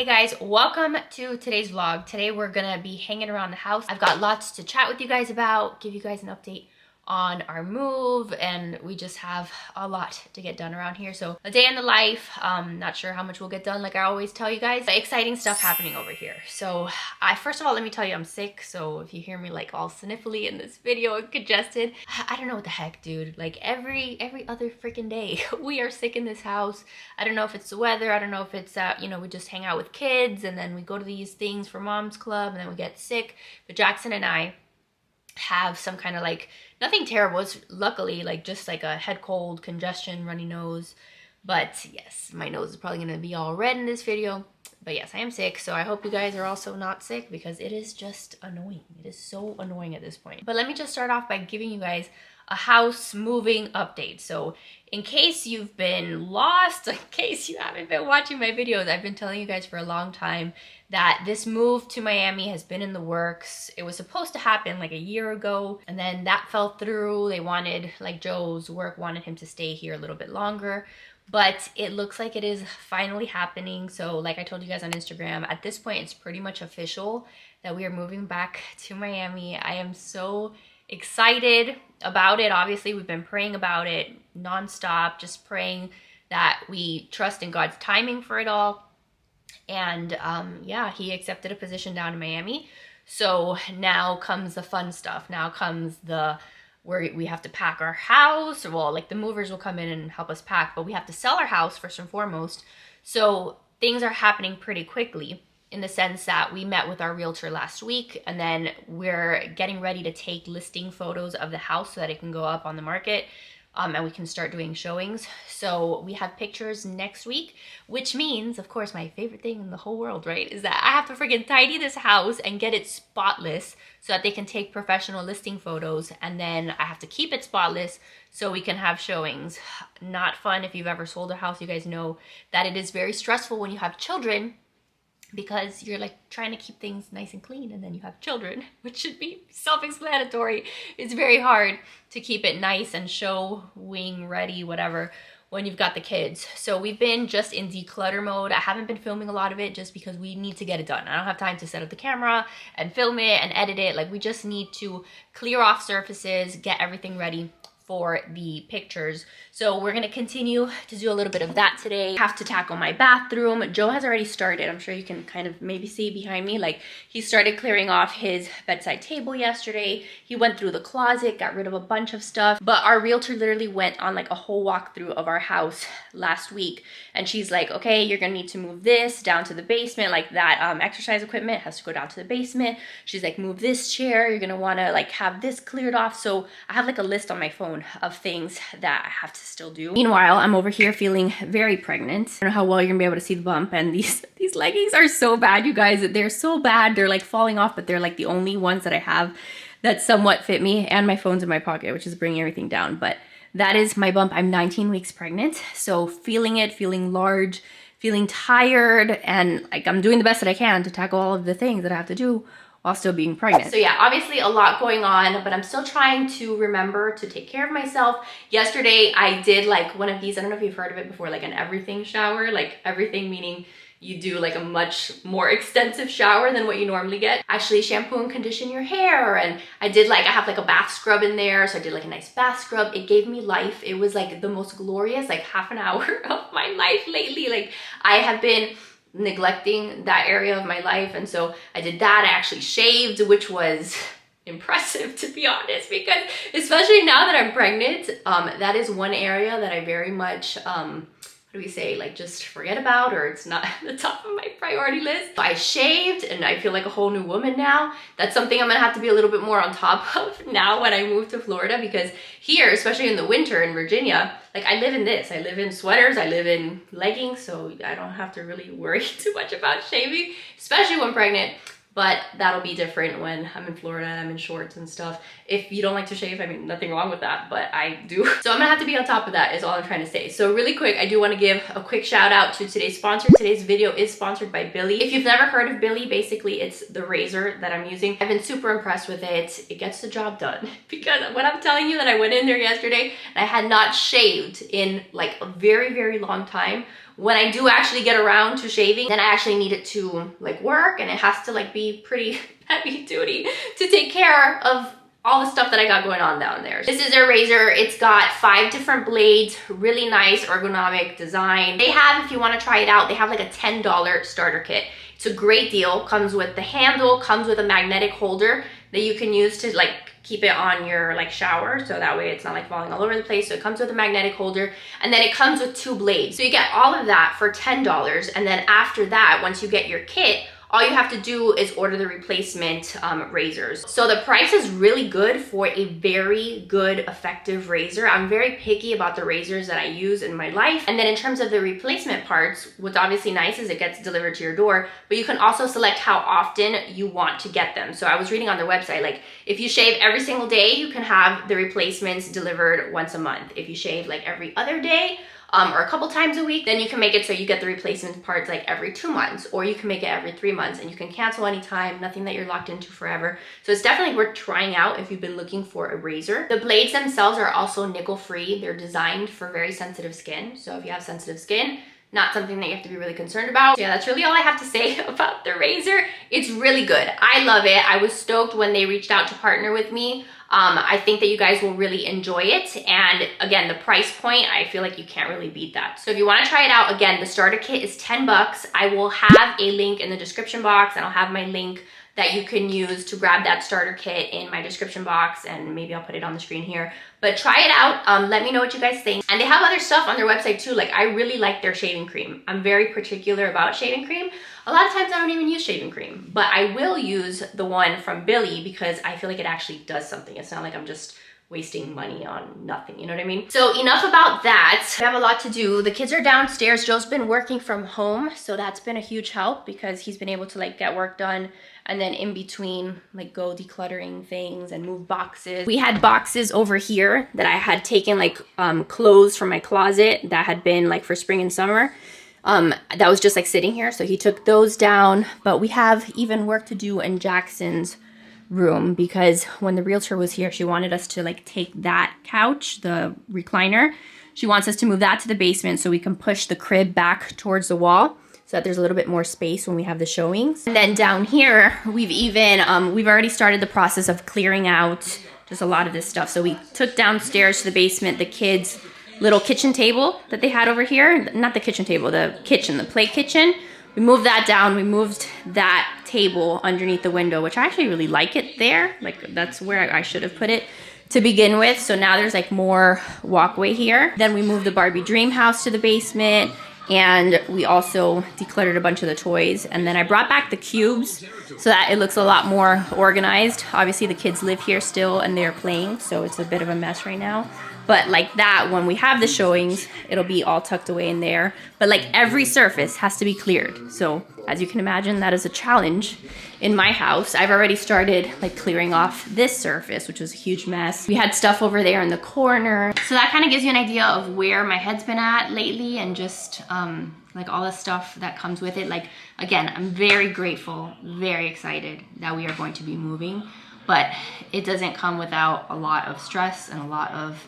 guys, welcome to today's vlog. Today we're gonna be hanging around the house. I've got lots to chat with you guys about, give you guys an update on our move, and we just have a lot to get done around here. So a day in the life, not sure how much we'll get done like I always tell you guys, but exciting stuff happening over here. So first of all, let me tell you I'm sick, so if you hear me like all sniffly in this video and congested, I don't know what the heck, dude. Like every other freaking day we are sick in this house. I don't know if it's the weather, I don't know if it's you know, we just hang out with kids and then we go to these things for mom's club and then we get sick. But Jackson and I have some kind of like, nothing terrible, it's luckily like just like a head cold, congestion, runny nose. But yes, my nose is probably gonna be all red in this video. But yes, I am sick, so I hope you guys are also not sick because it is just annoying. It is so annoying at this point. But let me just start off by giving you guys a house moving update. So in case you've been lost, in case you haven't been watching my videos, I've been telling you guys for a long time that this move to Miami has been in the works. It was supposed to happen like a year ago, and then that fell through. They wanted, like Joe's work wanted him to stay here a little bit longer, but it looks like it is finally happening. So like I told you guys on Instagram, at this point it's pretty much official that we are moving back to Miami. I am so excited about it. Obviously we've been praying about it nonstop, just praying that we trust in God's timing for it all. And yeah, he accepted a position down in Miami. So now comes the fun stuff. Now comes the where we have to pack our house. Well, like the movers will come in and help us pack, but we have to sell our house first and foremost. So things are happening pretty quickly in the sense that we met with our realtor last week, and then we're getting ready to take listing photos of the house so that it can go up on the market. And we can start doing showings. So we have pictures next week, which means, of course, my favorite thing in the whole world, right, is that I have to freaking tidy this house and get it spotless so that they can take professional listing photos, and then I have to keep it spotless so we can have showings. Not fun. If you've ever sold a house, you guys know that it is very stressful when you have children, because you're like trying to keep things nice and clean, and then you have children, which should be self-explanatory. It's very hard to keep it nice and showing ready, whatever, when you've got the kids. So we've been just in declutter mode. I haven't been filming a lot of it just because we need to get it done. I don't have time to set up the camera and film it and edit it. Like we just need to clear off surfaces, get everything ready for the pictures. So we're gonna continue to do a little bit of that today. I have to tackle my bathroom. Joe has already started. I'm sure you can kind of maybe see behind me, like he started clearing off his bedside table yesterday. He went through the closet, got rid of a bunch of stuff. But our realtor literally went on like a whole walkthrough of our house last week. And she's like, okay, you're gonna need to move this down to the basement. Like that exercise equipment has to go down to the basement. She's like, move this chair. You're gonna wanna like have this cleared off. So I have like a list on my phone of things that I have to still do. Meanwhile, I'm over here feeling very pregnant. I don't know how well you're gonna be able to see the bump, and these leggings are so bad, you guys. They're so bad. They're like falling off, but they're like the only ones that I have that somewhat fit me, and my phone's in my pocket, which is bringing everything down. But that is my bump. I'm 19 weeks pregnant, so feeling it, feeling large, feeling tired, and like I'm doing the best that I can to tackle all of the things that I have to do while still being pregnant. So yeah, obviously a lot going on, but I'm still trying to remember to take care of myself. Yesterday I did like one of these, I don't know if you've heard of it before, like an everything shower. Like everything meaning you do like a much more extensive shower than what you normally get. Actually shampoo and condition your hair, and I did like, I have like a bath scrub in there, so I did like a nice bath scrub. It gave me life. It was like the most glorious like half an hour of my life lately. Like I have been neglecting that area of my life, and so I did that. I actually shaved, which was impressive to be honest, because especially now that I'm pregnant, that is one area that I very much what do we say, like just forget about, or it's not at the top of my priority list. I shaved and I feel like a whole new woman now. That's something I'm gonna have to be a little bit more on top of now when I move to Florida, because here, especially in the winter in Virginia, like I live in this, I live in sweaters, I live in leggings, so I don't have to really worry too much about shaving, especially when pregnant. But that'll be different when I'm in Florida and I'm in shorts and stuff. If you don't like to shave, I mean, nothing wrong with that, but I do. So I'm gonna have to be on top of that is all I'm trying to say. So really quick, I do want to give a quick shout out to today's sponsor. Today's video is sponsored by Billie. If you've never heard of Billie, basically it's the razor that I'm using. I've been super impressed with it. It gets the job done because when I'm telling you that I went in there yesterday and I had not shaved in like a very, very long time, when I do actually get around to shaving, then I actually need it to like work, and it has to like be pretty heavy duty to take care of all the stuff that I got going on down there. This is their razor. It's got 5 different blades, really nice ergonomic design. They have, if you want to try it out, they have like a $10 starter kit. It's a great deal. Comes with the handle, comes with a magnetic holder that you can use to like keep it on your like shower, so that way it's not like falling all over the place. So it comes with a magnetic holder, and then it comes with 2 blades. So you get all of that for $10, and then after that, once you get your kit, all you have to do is order the replacement razors. So the price is really good for a very good, effective razor. I'm very picky about the razors that I use in my life. And then in terms of the replacement parts, what's obviously nice is it gets delivered to your door, but you can also select how often you want to get them. So I was reading on their website, like if you shave every single day, you can have the replacements delivered once a month. If you shave like every other day, or a couple times a week, then you can make it so you get the replacement parts like every 2 months, or you can make it every 3 months, and you can cancel anytime, nothing that you're locked into forever. So it's definitely worth trying out if you've been looking for a razor. The blades themselves are also nickel free. They're designed for very sensitive skin. So if you have sensitive skin, not something that you have to be really concerned about. So yeah, that's really all I have to say about the razor. It's really good. I love it. I was stoked when they reached out to partner with me. I think that you guys will really enjoy it. And again, the price point, I feel like you can't really beat that. So if you want to try it out, again, the starter kit is $10. I will have a link in the description box, and I'll have my link that you can use to grab that starter kit in my description box, and maybe I'll put it on the screen here. But try it out. Let me know what you guys think. And they have other stuff on their website too. Like I really like their shaving cream. I'm very particular about shaving cream. A lot of times I don't even use shaving cream, but I will use the one from Billie because I feel like it actually does something. It's not like I'm just wasting money on nothing, you know what I mean? So enough about that. I have a lot to do. The kids are downstairs. Joe's been working from home, so that's been a huge help because he's been able to like get work done, and then in between like go decluttering things and move boxes. We had boxes over here that I had taken like clothes from my closet that had been like for spring and summer. That was just like sitting here, so he took those down. But we have even work to do in Jackson's room because when the realtor was here, she wanted us to like take that couch, the recliner. She wants us to move that to the basement so we can push the crib back towards the wall so that there's a little bit more space when we have the showings. And then down here, we've even, we've already started the process of clearing out just a lot of this stuff. So we took downstairs to the basement the kids' little kitchen table that they had over here. Not the kitchen table, the kitchen, the play kitchen. We moved that down. We moved that table underneath the window, which I actually really like it there. Like that's where I should have put it to begin with. So now there's like more walkway here. Then we moved the Barbie Dream House to the basement, and we also decluttered a bunch of the toys. And then I brought back the cubes so that it looks a lot more organized. Obviously the kids live here still and they're playing, so it's a bit of a mess right now. But like that, when we have the showings, it'll be all tucked away in there. But like every surface has to be cleared. So as you can imagine, that is a challenge in my house. I've already started like clearing off this surface, which was a huge mess. We had stuff over there in the corner. So that kind of gives you an idea of where my head's been at lately, and just like all the stuff that comes with it. Like, again, I'm very grateful, very excited that we are going to be moving, but it doesn't come without a lot of stress and a lot of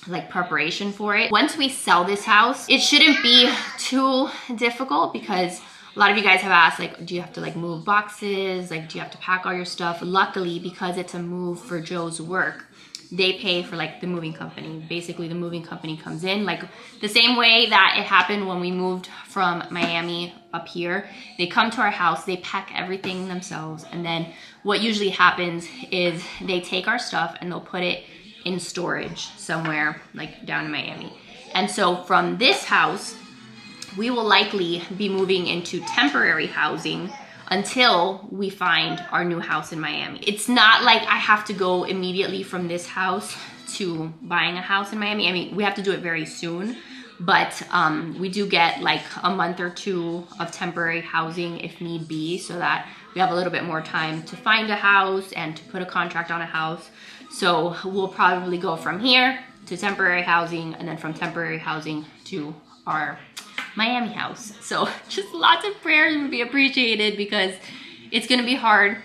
like preparation for it. Once we sell this house, it shouldn't be too difficult because a lot of you guys have asked, like, do you have to like move boxes? Like, do you have to pack all your stuff? Luckily, because it's a move for Joe's work, they pay for like the moving company. Basically, the moving company comes in, like the same way that it happened when we moved from Miami up here. They come to our house, they pack everything themselves, and then what usually happens is they take our stuff and they'll put it in storage somewhere like down in Miami. And so from this house, we will likely be moving into temporary housing until we find our new house in Miami. It's not like I have to go immediately from this house to buying a house in Miami. I mean, we have to do it very soon, but we do get like a month or two of temporary housing if need be, so that we have a little bit more time to find a house and to put a contract on a house. So we'll probably go from here to temporary housing, and then from temporary housing to our Miami house. So just lots of prayers would be appreciated, because it's gonna be hard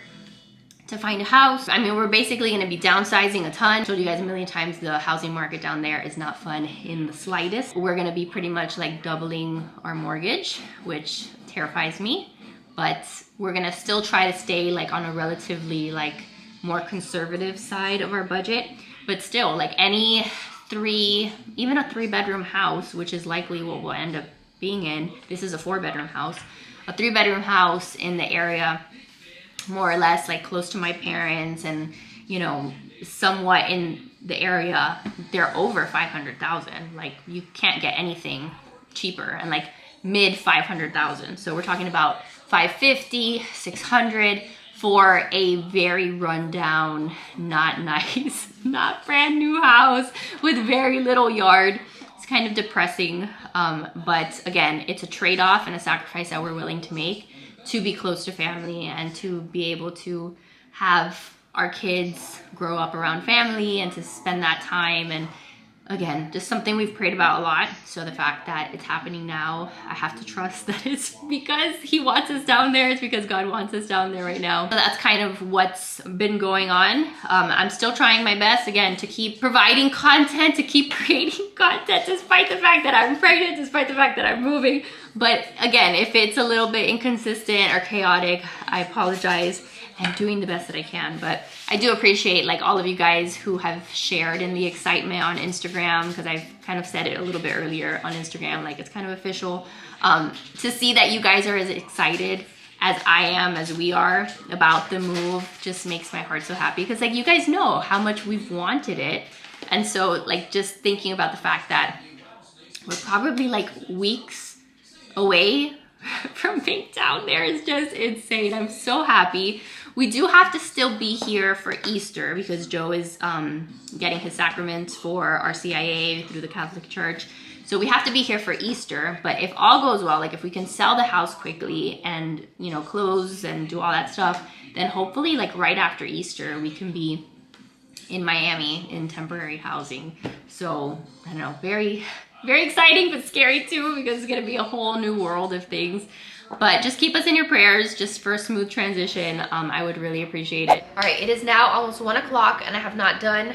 to find a house. I mean, we're basically gonna be downsizing a ton. I told you guys a million times, the housing market down there is not fun in the slightest. We're gonna be pretty much like doubling our mortgage, which terrifies me, but we're gonna still try to stay like on a relatively like more conservative side of our budget. But still, like even a 3-bedroom house, which is likely what we'll end up being in. This is a 4-bedroom house. A 3-bedroom house in the area, more or less like close to my parents, and you know, somewhat in the area, they're over 500,000. Like you can't get anything cheaper, and like mid 500,000. So we're talking about 550, 600 for a very rundown, not nice, not brand new house with very little yard. It's kind of depressing, but again, it's a trade-off and a sacrifice that we're willing to make to be close to family and to be able to have our kids grow up around family and to spend that time. And again, just something we've prayed about a lot. So the fact that it's happening now, I have to trust that it's because he wants us down there. It's because God wants us down there right now. So that's kind of what's been going on. I'm still trying my best, again, to keep providing content, to keep creating content, despite the fact that I'm pregnant, despite the fact that I'm moving. But again, if it's a little bit inconsistent or chaotic, I apologize. I'm doing the best that I can, but I do appreciate like all of you guys who have shared in the excitement on Instagram, because I've kind of said it a little bit earlier on Instagram, like it's kind of official. To see that you guys are as excited as I am, as we are, about the move just makes my heart so happy, because like you guys know how much we've wanted it. And so like just thinking about the fact that we're probably like weeks away from being down there is just insane. I'm so happy. We do have to still be here for Easter because Joe is getting his sacraments for our CIA through the Catholic Church. So we have to be here for Easter. But if all goes well, like if we can sell the house quickly and, you know, close and do all that stuff, then hopefully like right after Easter, we can be in Miami in temporary housing. So I don't know, very, very exciting, but scary too, because it's gonna be a whole new world of things. But just keep us in your prayers just for a smooth transition. I would really appreciate it. All right, it is now almost 1 o'clock and I have not done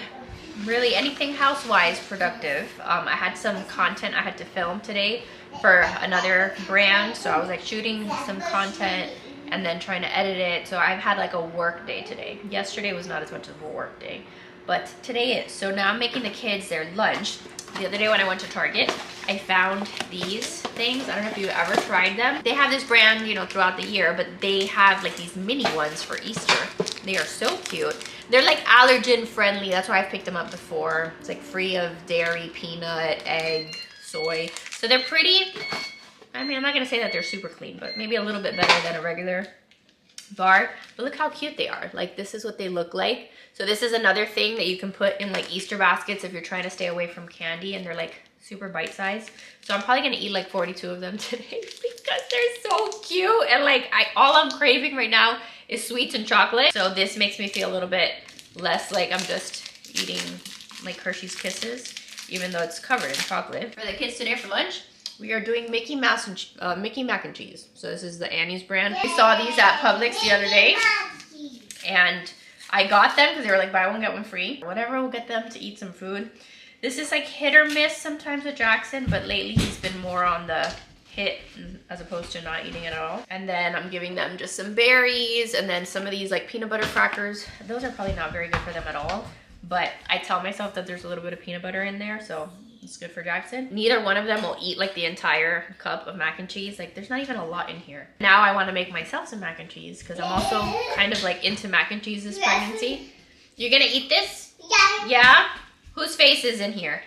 really anything house-wise productive. I had some content I had to film today for another brand. So I was like shooting some content and then trying to edit it. So I've had like a work day today. Yesterday was not as much of a work day, but today is. So now I'm making the kids their lunch. The other day when I went to Target, I found these things. I don't know if you've ever tried them. They have this brand, you know, throughout the year, but they have like these mini ones for Easter. They are so cute. They're like allergen friendly. That's why I've picked them up before. It's like free of dairy, peanut, egg, soy. So they're pretty, I mean, I'm not gonna say that they're super clean, but maybe a little bit better than a regular bar. But look how cute they are. Like this is what they look like. So this is another thing that you can put in like Easter baskets if you're trying to stay away from candy, and they're like super bite-sized. So I'm probably gonna eat like 42 of them today because they're so cute. And like all I'm craving right now is sweets and chocolate. So this makes me feel a little bit less like I'm just eating like Hershey's Kisses, even though it's covered in chocolate. For the kids today for lunch, we are doing Mickey Mac and Cheese. So this is the Annie's brand. We saw these at Publix the other day, and I got them because they were like buy one get one free. Whatever will get them to eat some food. This is like hit or miss sometimes with Jackson, but lately he's been more on the hit as opposed to not eating it at all. And then I'm giving them just some berries and then some of these like peanut butter crackers. Those are probably not very good for them at all, but I tell myself that there's a little bit of peanut butter in there, so it's good for Jackson. Neither one of them will eat like the entire cup of mac and cheese. Like there's not even a lot in here. Now I want to make myself some mac and cheese because I'm also kind of like into mac and cheese this pregnancy. You're gonna eat this? Yeah. Whose face is in here?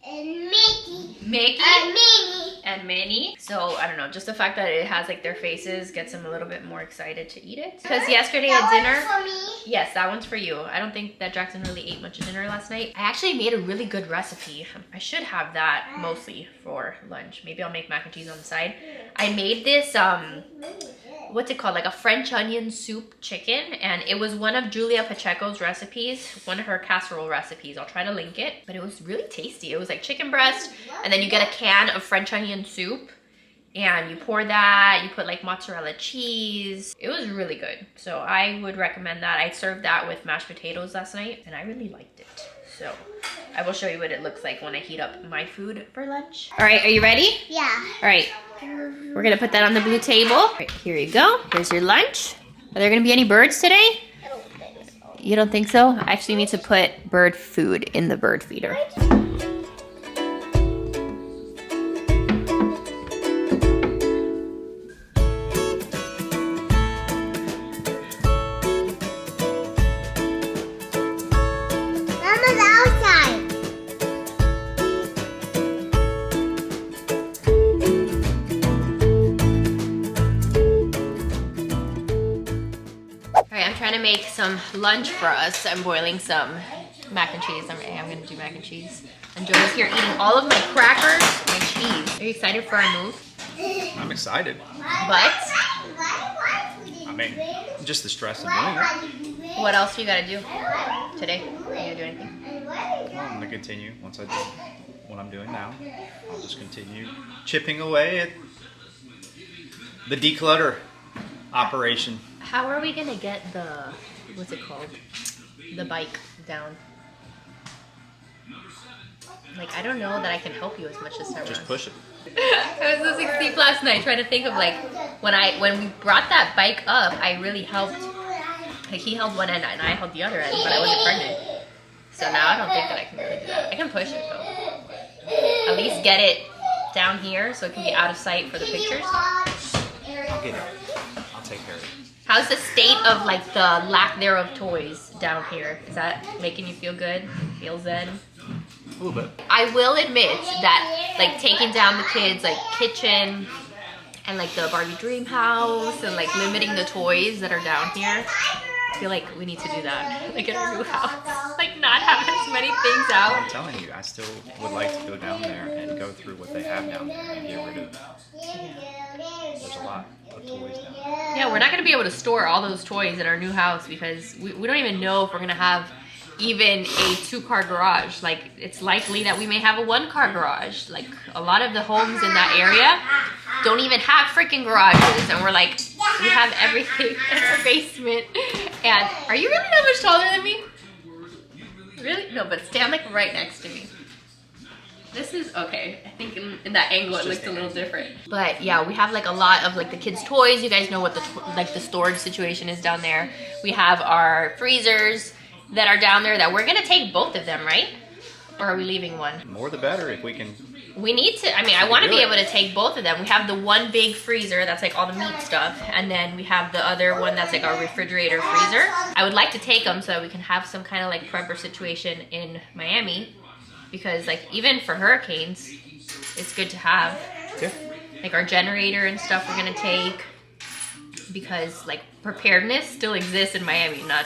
Mickey. Mickey? Minnie. and Minnie. So I don't know, just the fact that it has like their faces gets them a little bit more excited to eat it. Because yesterday at dinner, for me. yes, that one's for you. I don't think that Jackson really ate much dinner last night. I actually made a really good recipe. I should have that mostly for lunch. Maybe I'll make mac and cheese on the side. I made this what's it called, like a French onion soup chicken, and it was one of Julia Pacheco's recipes, one of her casserole recipes. I'll try to link it, but it was really tasty. It was like chicken breast, and then you get a can of French onion soup, and you pour that, you put like mozzarella cheese. It was really good, so I would recommend that. I served that with mashed potatoes last night, and I really liked it. So I will show you what it looks like when I heat up my food for lunch. All right, are you ready? Yeah. All right. We're gonna put that on the blue table. All right, here you go. Here's your lunch. Are there gonna be any birds today? I don't think so. You don't think so? I actually need to put bird food in the bird feeder. Mama's outside. All right, I'm trying to make some lunch for us. I'm boiling some mac and cheese. I'm gonna do mac and cheese. And Joey's here eating all of my crackers, my cheese. Are you excited for our move? I'm excited. But I mean, just the stress of doing it. what else you gotta do today? Are you gonna do anything? Well, I'm gonna continue once I do what I'm doing now. I'll just continue chipping away at the declutter operation. How are we gonna get the, what's it called? The bike down? Like, I don't know that I can help you as much this time Just around. push it. I was listening to Steve last night trying to think of like when we brought that bike up, I really helped. Like he held one end and I held the other end, but I wasn't pregnant. So now I don't think that I can really do that. I can push it though. At least get it down here so it can be out of sight for the pictures. I'll get it. I'll take care of it. How's the state of like the lack thereof toys down here? Is that making you feel good? Feel zen? A little bit. I will admit that like taking down the kids' like kitchen and like the Barbie dream house and like limiting the toys that are down here, I feel like we need to do that. Like in our new house. Like not have as many things out. I'm telling you, I still would like to go down there and go through what they have down there and get rid of. There's a lot of toys down there. Yeah, we're not gonna be able to store all those toys in our new house because we don't even know if we're gonna have even a 2-car garage. Like it's likely that we may have a 1-car garage. Like a lot of the homes in that area don't even have freaking garages, and we're like, we have everything in our basement. And are you really that much taller than me? Really? No, but stand like right next to me. This is okay. I think in that angle it looks a little different. But yeah, we have like a lot of like the kids' toys. You guys know what the storage situation is down there. We have our freezers that are down there that we're gonna take both of them, right? Or are we leaving one? More the better if we can. We need to, I mean, I want to be able to take both of them. We have the one big freezer that's like all the meat stuff, and then we have the other one that's like our refrigerator freezer. I would like to take them so that we can have some kind of like prepper situation in Miami, because like even for hurricanes, it's good to have. Yeah. Like our generator and stuff we're gonna take, because like preparedness still exists in Miami, not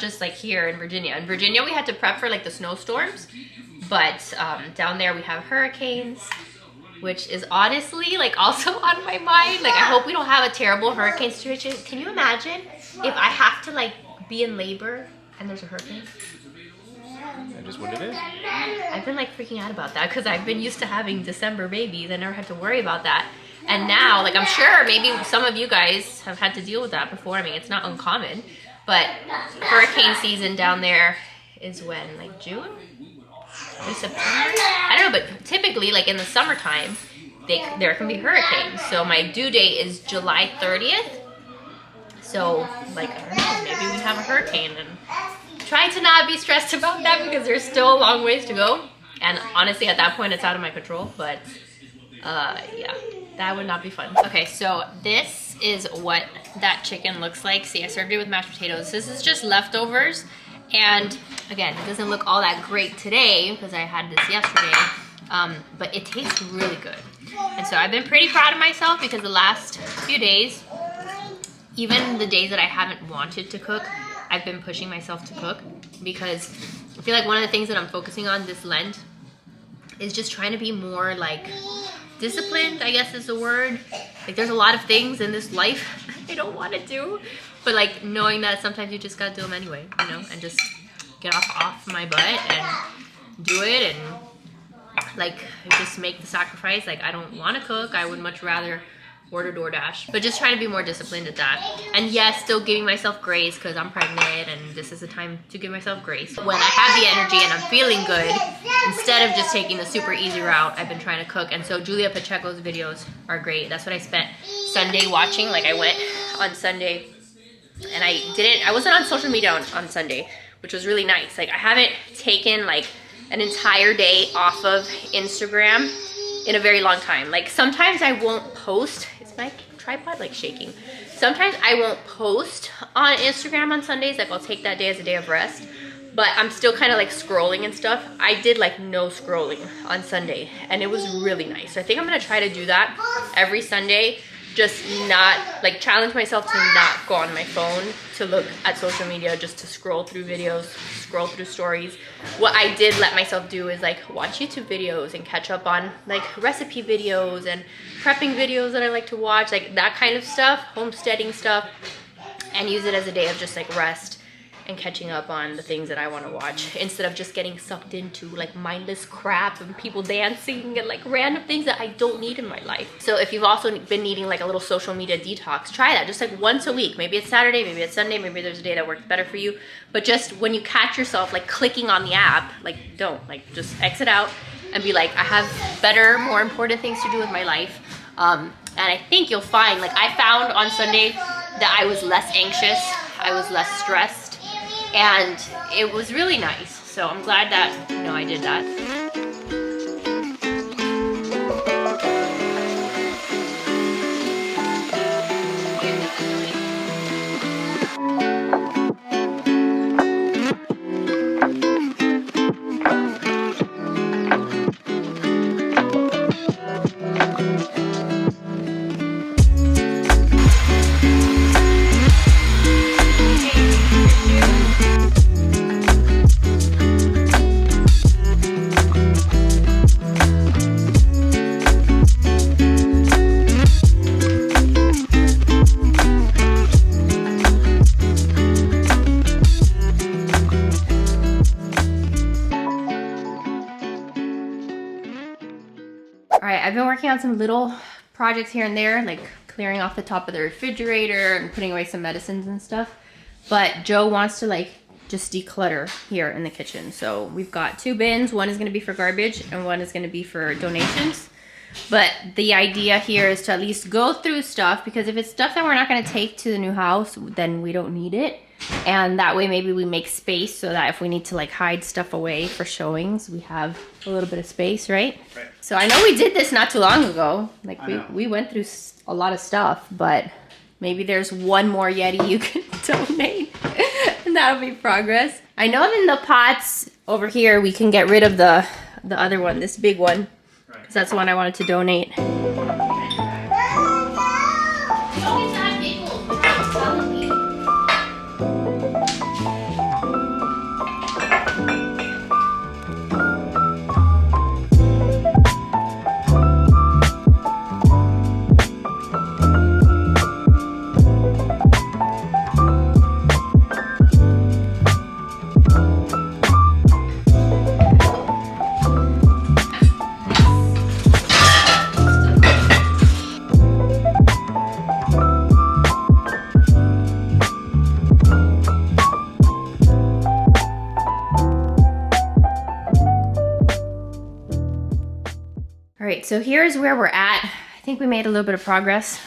just like here in Virginia. In Virginia, we had to prep for like the snowstorms, but down there we have hurricanes, which is honestly like also on my mind. Like I hope we don't have a terrible hurricane situation. Can you imagine if I have to like be in labor and there's a hurricane? That is what it is. I've been like freaking out about that because I've been used to having December babies. I never had to worry about that. And now, like I'm sure maybe some of you guys have had to deal with that before. I mean, it's not uncommon. But hurricane season down there is when, like June? Or September? I don't know, but typically, like in the summertime, there can be hurricanes. So my due date is July 30th. So, like, I don't know, maybe we have a hurricane. And try to not be stressed about that because there's still a long ways to go. And honestly, at that point, it's out of my control. But, yeah, that would not be fun. Okay, so this is what that chicken looks like. See, I served it with mashed potatoes. This is just leftovers. And again, it doesn't look all that great today because I had this yesterday. but it tastes really good. And so I've been pretty proud of myself because the last few days, even the days that I haven't wanted to cook, I've been pushing myself to cook, because I feel like one of the things that I'm focusing on this Lent is just trying to be more like disciplined, I guess is the word. Like there's a lot of things in this life I don't want to do, but like knowing that sometimes you just gotta do them anyway, you know, and just get off my butt and do it, and like just make the sacrifice. Like I don't want to cook, I would much rather order DoorDash, but just trying to be more disciplined at that. And yes, still giving myself grace because I'm pregnant and this is the time to give myself grace. When I have the energy and I'm feeling good, instead of just taking the super easy route, I've been trying to cook. And so Julia Pacheco's videos are great. That's what I spent Sunday watching. Like I went on Sunday and I wasn't on social media on Sunday, which was really nice. Like I haven't taken like an entire day off of Instagram in a very long time. Like sometimes I won't post. Is my tripod like shaking? Sometimes I won't post on Instagram on Sundays. Like I'll take that day as a day of rest, but I'm still kind of like scrolling and stuff. I did like no scrolling on Sunday and it was really nice. So I think I'm gonna try to do that every Sunday. Just not like challenge myself to not go on my phone to look at social media, just to scroll through videos, scroll through stories. What I did let myself do is like watch YouTube videos and catch up on like recipe videos and prepping videos that I like to watch, like that kind of stuff, homesteading stuff, and use it as a day of just like rest and catching up on the things that I want to watch, instead of just getting sucked into like mindless crap and people dancing and like random things that I don't need in my life. So if you've also been needing like a little social media detox, try that just like once a week. Maybe it's Saturday, maybe it's Sunday, maybe there's a day that works better for you. But just when you catch yourself like clicking on the app, like don't, like just exit out and be like, I have better, more important things to do with my life. And I think you'll find, like I found on Sunday that I was less anxious, I was less stressed, and it was really nice. So I'm glad that, you know, I did that. I've been working on some little projects here and there, like clearing off the top of the refrigerator and putting away some medicines and stuff. But Joe wants to like just declutter here in the kitchen. So we've got 2 bins. One is going to be for garbage and one is going to be for donations. But the idea here is to at least go through stuff, because if it's stuff that we're not going to take to the new house, then we don't need it. And that way maybe we make space so that if we need to like hide stuff away for showings, we have a little bit of space, right? Right. So I know we did this not too long ago. Like we went through a lot of stuff, but maybe there's one more Yeti you can donate and that'll be progress. I know in the pots over here, we can get rid of the other one, this big one, because that's the one I wanted to donate. So here's where we're at. I think we made a little bit of progress.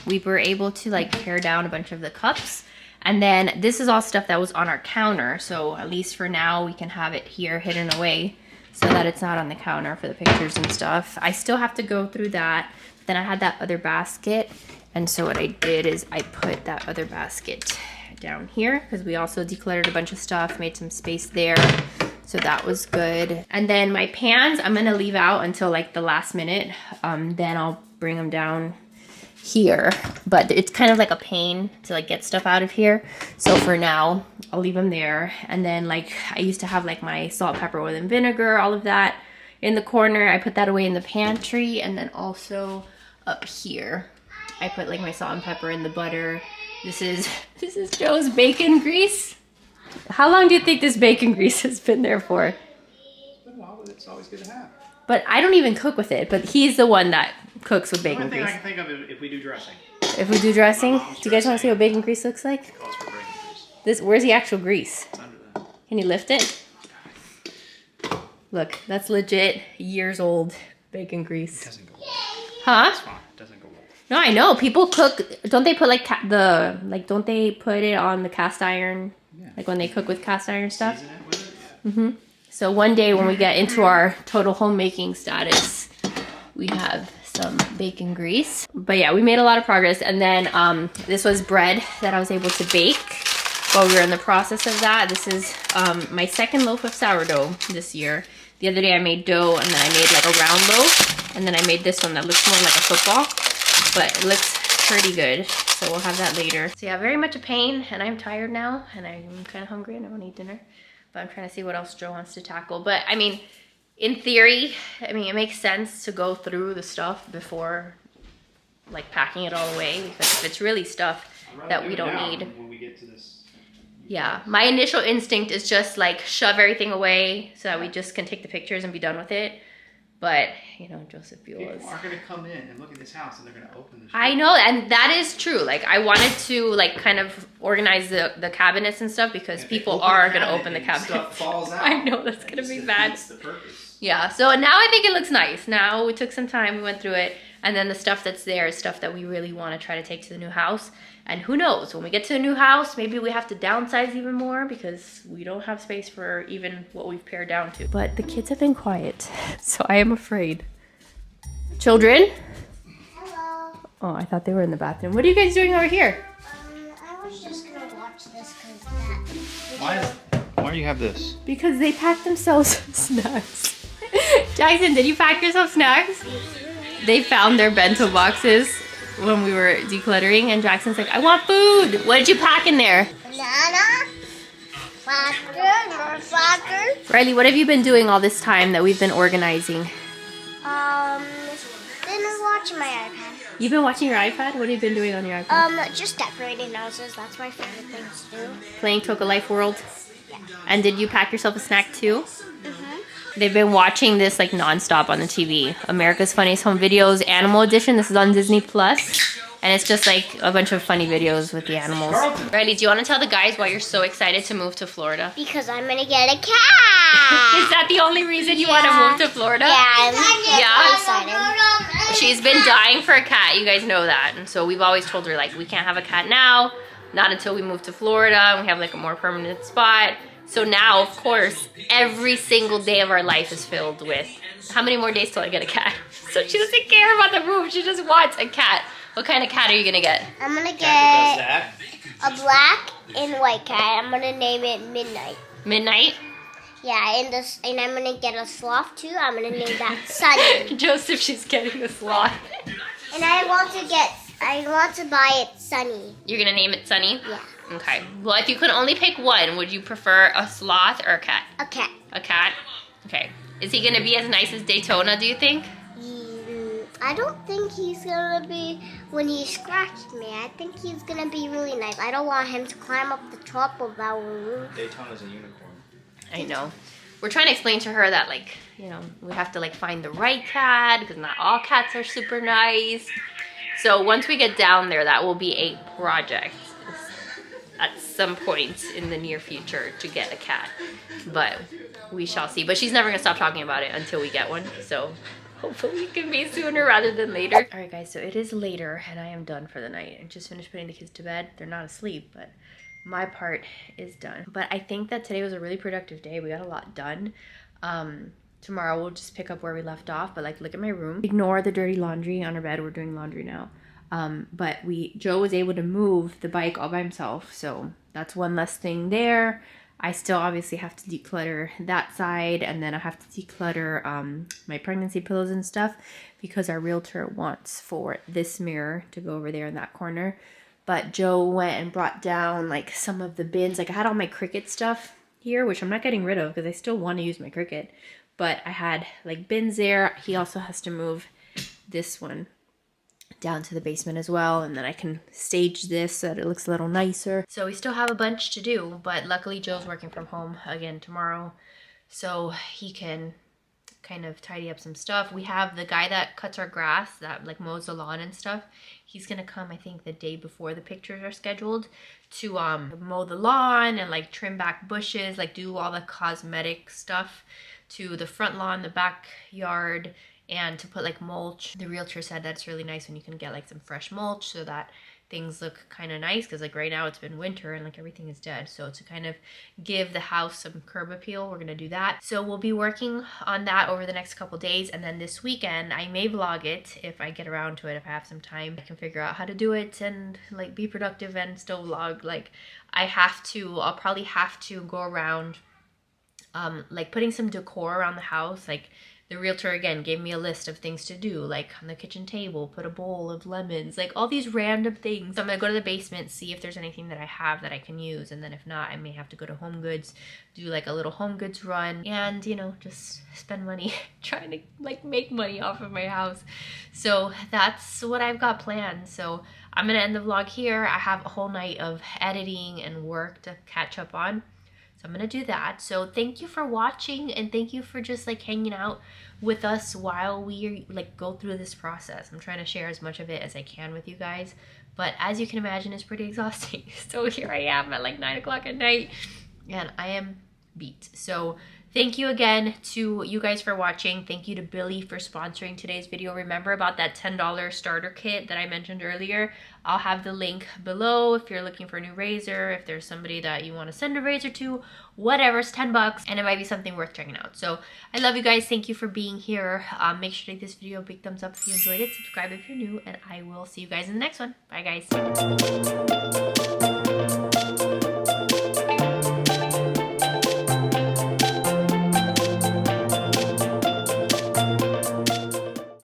We were able to like tear down a bunch of the cups, and then this is all stuff that was on our counter. So at least for now we can have it here hidden away so that it's not on the counter for the pictures and stuff. I still have to go through that. Then I had that other basket, and so what I did is I put that other basket down here because we also decluttered a bunch of stuff, made some space there. So that was good. And then my pans, I'm gonna leave out until like the last minute. Then I'll bring them down here. But it's kind of like a pain to like get stuff out of here. So for now, I'll leave them there. And then like I used to have like my salt, pepper, oil, and vinegar, all of that in the corner. I put that away in the pantry. And then also up here, I put like my salt and pepper in the butter. This is Joe's bacon grease. How long do you think this bacon grease has been there for? It's been a while, but it's always good to have. But I don't even cook with it, but he's the one that cooks with The bacon only thing grease. I can think of is if we do dressing. If we do dressing, do you guys want to see what bacon grease looks like? It calls for bacon grease. This, where's the actual grease? It's under that. Can you lift it? Look, that's legit years old bacon It grease. doesn't go old. Huh? It's fine. It doesn't go old. No, I know. People cook, don't they put like don't they put it on the cast iron? Yeah. Like when they cook with cast iron stuff? Season it with it? Yeah. So one day when we get into our total homemaking status, we have some bacon grease. But yeah, we made a lot of progress. And then this was bread that I was able to bake while we were in the process of that. This is my second loaf of sourdough this year. The other day I made dough and then I made like a round loaf. And then I made this one that looks more like a football, but it looks pretty good. So we'll have that later. So yeah, very much a pain, and I'm tired now and I'm kind of hungry and I want to eat dinner. But I'm trying to see what else Joe wants to tackle. But I mean, in theory, I mean, it makes sense to go through the stuff before like packing it all away, because if it's really stuff I'd rather that do we it don't now need. When we get to this. Yeah, my initial instinct is just like shove everything away so that we just can take the pictures and be done with it. But, you know, Joseph Buell is... People are going to come in and look at this house and they're going to open this. I know, and that is true. Like, I wanted to, like, kind of organize the cabinets and stuff because people are going to open the cabinet. Stuff falls out. I know, that's going to be bad. That's the purpose. Yeah, so now I think it looks nice. Now we took some time, we went through it, and then the stuff that's there is stuff that we really want to try to take to the new house. And who knows, when we get to a new house, maybe we have to downsize even more because we don't have space for even what we've pared down to. But the kids have been quiet, so I am afraid. Children? Hello. Oh, I thought they were in the bathroom. What are you guys doing over here? I was just gonna watch this because that. Why do you have this? Because they packed themselves snacks. Jackson, did you pack yourself snacks? They found their bento boxes when we were decluttering, and Jackson's like, I want food. What did you pack in there? Banana. More flowers. Riley, what have you been doing all this time that we've been organizing? Been watching my iPad. You've been watching your iPad? What have you been doing on your iPad? Just decorating houses. That's my favorite thing to do. Playing Toca Life World? Yeah. And did you pack yourself a snack too? Mhm. They've been watching this like nonstop on the TV. America's Funniest Home Videos Animal Edition. This is on Disney Plus. And it's just like a bunch of funny videos with the animals. Carlton. Riley, do you want to tell the guys why you're so excited to move to Florida? Because I'm gonna get a cat. Is that the only reason you want to move to Florida? I'm excited. She's been dying for a cat. You guys know that. And so we've always told her, like, we can't have a cat now. Not until we move to Florida and we have, like, a more permanent spot. So now, of course, every single day of our life is filled with, how many more days till I get a cat? So she doesn't care about the move. She just wants a cat. What kind of cat are you going to get? I'm gonna Cat get that a black and white cat. I'm gonna name it Midnight. Midnight? Yeah, and I'm gonna get a sloth too. I'm gonna name that Sunny. Joseph, she's getting a sloth. And I want to buy it Sunny. You're going to name it Sunny? Yeah, Okay. Well, if you could only pick one, would you prefer a sloth or a cat? a cat. A cat? Okay. Is he going to be as nice as Daytona, do you think? I don't think he's gonna be when he scratched me. I think he's gonna be really nice. I don't want him to climb up the top of our roof. Daytona's a unicorn. I know. We're trying to explain to her that, like, you know, we have to, like, find the right cat because not all cats are super nice. So once we get down there, that will be a project at some point in the near future to get a cat. But we shall see. But she's never going to stop talking about it until we get one. So hopefully it can be sooner rather than later. All right, guys, so it is later and I am done for the night. I just finished putting the kids to bed. They're not asleep, but my part is done. But I think that today was a really productive day. We got a lot done. Tomorrow we'll just pick up where we left off, but like, look at my room. Ignore the dirty laundry on our bed. We're doing laundry now. But Joe was able to move the bike all by himself, so that's one less thing there. I still obviously have to declutter that side, and then I have to declutter my pregnancy pillows and stuff because our realtor wants for this mirror to go over there in that corner. But Joe went and brought down like some of the bins. Like I had all my Cricut stuff here, which I'm not getting rid of because I still want to use my Cricut. But I had like bins there. He also has to move this one down to the basement as well, and then I can stage this so that it looks a little nicer. So we still have a bunch to do, but luckily Joe's working from home again tomorrow, so he can kind of tidy up some stuff. We have the guy that cuts our grass, that like mows the lawn and stuff. He's gonna come, I think, the day before the pictures are scheduled to mow the lawn and like trim back bushes, like do all the cosmetic stuff to the front lawn, the backyard, and to put like mulch. The realtor said that's really nice when you can get like some fresh mulch so that things look kind of nice, because like right now it's been winter and like everything is dead. So to kind of give the house some curb appeal, we're gonna do that. So we'll be working on that over the next couple days, and then this weekend I may vlog it if I get around to it. If I have some time, I can figure out how to do it and like be productive and still vlog. Like I'll probably have to go around like putting some decor around the house. Like the realtor again gave me a list of things to do, like on the kitchen table, put a bowl of lemons, like all these random things. So I'm gonna go to the basement, see if there's anything that I have that I can use, and then if not, I may have to go to Home Goods, do like a little Home Goods run, and you know, just spend money trying to like make money off of my house. So that's what I've got planned. So I'm gonna end the vlog here. I have a whole night of editing and work to catch up on. I'm gonna do that. So thank you for watching, and thank you for just like hanging out with us while we like go through this process. I'm trying to share as much of it as I can with you guys, but as you can imagine, it's pretty exhausting. So here I am at like 9 o'clock at night and I am beat. So thank you again to you guys for watching. Thank you to Billy for sponsoring today's video. Remember about that $10 starter kit that I mentioned earlier? I'll have the link below if you're looking for a new razor, if there's somebody that you want to send a razor to, whatever, it's 10 bucks and it might be something worth checking out. So I love you guys. Thank you for being here. Make sure to give this video a big thumbs up if you enjoyed it. Subscribe if you're new, and I will see you guys in the next one. Bye guys.